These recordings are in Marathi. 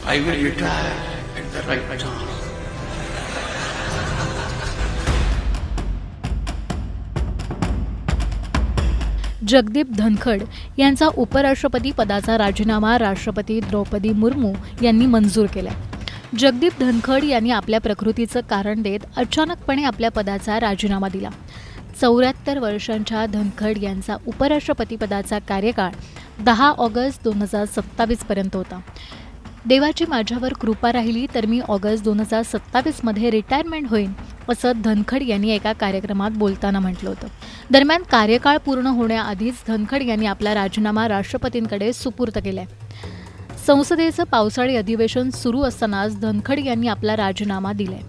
I will retire at the right time. Jagdeep Dhankhar यांचा उपराष्ट्रपती पदाचा राजीनामा राष्ट्रपती द्रौपदी मुर्मू यांनी मंजूर केलाय. जगदीप धनखड यांनी आपल्या प्रकृतीचं कारण देत अचानकपणे आपल्या पदाचा राजीनामा दिला. 74 वर्षांच्या धनखड यांचा उपराष्ट्रपती पदाचा कार्यकाळ 10 ऑगस्ट 2027 पर्यंत होता. देवाची माझ्यावर कृपा राहिली तर मी ऑगस्ट 2027 मध्ये रिटायरमेंट होईन, असं धनखड यांनी एका कार्यक्रमात बोलताना म्हटलं होतं. दरम्यान कार्यकाळ पूर्ण होण्याआधीच धनखड यांनी आपला राजीनामा राष्ट्रपतींकडे सुपूर्द केलाय. संसदेचं पावसाळी अधिवेशन सुरू असतानाच धनखड यांनी आपला राजीनामा दिलाय.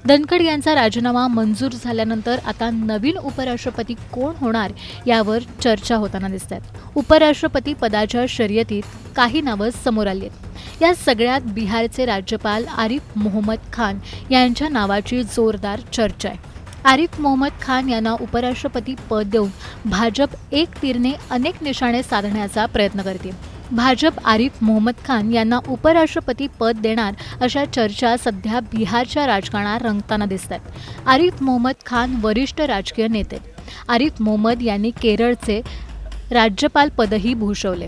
धनखड यांचा राजीनामा मंजूर झाल्यानंतर आता नवीन उपराष्ट्रपती कोण होणार यावर चर्चा होताना दिसतात. उपराष्ट्रपती पदाच्या शर्यतीत काही नावं समोर आली आहेत. या सगळ्यात बिहारचे राज्यपाल आरिफ मोहम्मद खान यांच्या नावाची जोरदार चर्चा आहे. आरिफ मोहम्मद खान यांना उपराष्ट्रपती पद देऊन भाजप एक तीरने अनेक निशाणे साधण्याचा प्रयत्न करते. भाजप आरिफ मोहम्मद खान यांना उपराष्ट्रपती पद देणार अशा चर्चा सध्या बिहारच्या राजकारणात रंगताना दिसतात. आरिफ मोहम्मद खान वरिष्ठ राजकीय नेते. आरिफ मोहम्मद यांनी केरळचे राज्यपाल पदही भूषवले.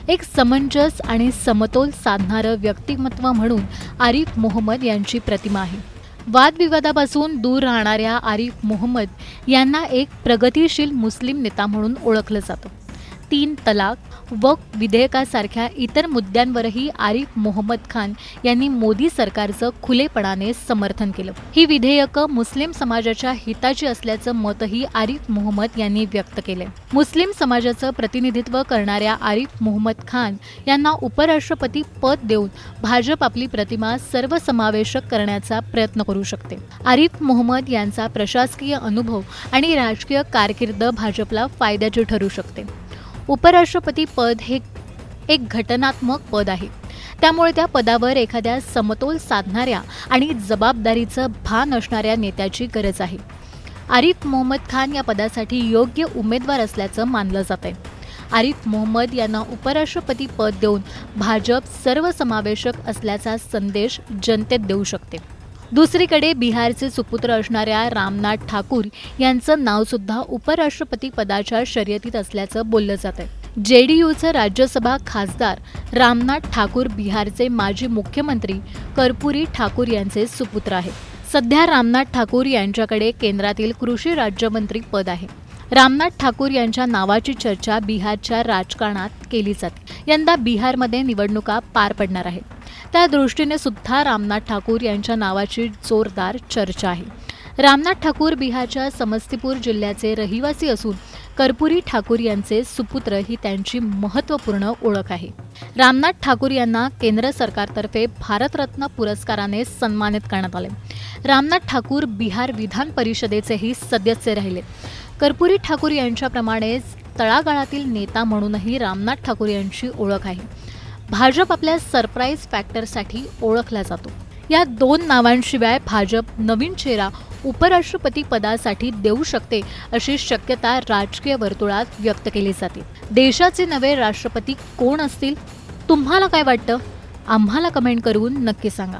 एक समंजस आणि समतोल साधणारं व्यक्तिमत्व म्हणून आरिफ मोहम्मद यांची प्रतिमा आहे. वादविवादापासून दूर राहणाऱ्या आरिफ मोहम्मद यांना एक प्रगतिशील मुस्लिम नेता म्हणून ओळखलं जातं. 3 तलाक, वक्फ विधेयकासारख्या इतर मुद्द्यांवरही आरिफ मोहम्मद खान यांनी मोदी सरकारचं खुलेपणाने समर्थन केलं. ही विधेयकं मुस्लिम समाजाच्या हिताची असल्याचं मतही आरिफ मोहम्मद यांनी व्यक्त केले. मुस्लिम समाजाचं प्रतिनिधित्व करणाऱ्या आरिफ मोहम्मद खान यांना उपराष्ट्रपती पद देऊन भाजप आपली प्रतिमा सर्वसमावेशक करण्याचा प्रयत्न करू शकते. आरिफ मोहम्मद यांचा प्रशासकीय अनुभव आणि राजकीय कारकीर्द भाजपला फायद्याची ठरू शकते. उपराष्ट्रपती पद हे एक घटनात्मक पद आहे, त्यामुळे त्या पदावर एखाद्या समतोल साधणाऱ्या आणि जबाबदारीचं भान असणाऱ्या नेत्याची गरज आहे. आरिफ मोहम्मद खान या पदासाठी योग्य उमेदवार असल्याचं मानलं जातंय. आरिफ मोहम्मद यांना उपराष्ट्रपती पद देऊन भाजप सर्वसमावेशक असल्याचा संदेश जनतेत देऊ शकते. दुसरीकडे बिहारचे सुपुत्र असणाऱ्या रामनाथ ठाकूर यांचं नावसुद्धा उपराष्ट्रपती पदाच्या शर्यतीत असल्याचं बोललं जातंय. JDUचे राज्यसभा खासदार रामनाथ ठाकूर बिहारचे माजी मुख्यमंत्री कर्पूरी ठाकूर यांचे सुपुत्र आहेत. सध्या रामनाथ ठाकूर यांच्याकडे केंद्रातील कृषी राज्यमंत्री पद आहे. रामनाथ ठाकूर यांच्या नावाची चर्चा बिहारच्या राजकारणात केली जाते. यंदा बिहारमध्ये निवडणुका पार पडणार आहेत. त्या दृष्टीने सुद्धा रामनाथ ठाकूर यांच्या नावाची जोरदार चर्चा आहे. रामनाथ ठाकूर बिहारच्या समस्तीपूर जिल्ह्याचे रहिवासी असून कर्पूरी ठाकूर यांचे सुपुत्र ही त्यांची महत्त्वपूर्ण ओळख आहे. रामनाथ ठाकूर यांना केंद्र सरकारतर्फे भारतरत्न पुरस्काराने सन्मानित करण्यात आले. रामनाथ ठाकूर बिहार विधान परिषदेचेही सदस्य राहिले. कर्पूरी ठाकूर यांच्याप्रमाणेच तळागाळातील नेता म्हणूनही रामनाथ ठाकूर यांची ओळख आहे. भाजप आपल्या सरप्राईज फॅक्टरसाठी ओळखला जातो. या 2 नावांशिवाय भाजप नवीन चेहरा उपराष्ट्रपती पदासाठी देऊ शकते अशी शक्यता राजकीय वर्तुळात व्यक्त केली जाते. देशाचे नवे राष्ट्रपती कोण असतील? तुम्हाला काय वाटतं? आम्हाला कमेंट करून नक्की सांगा.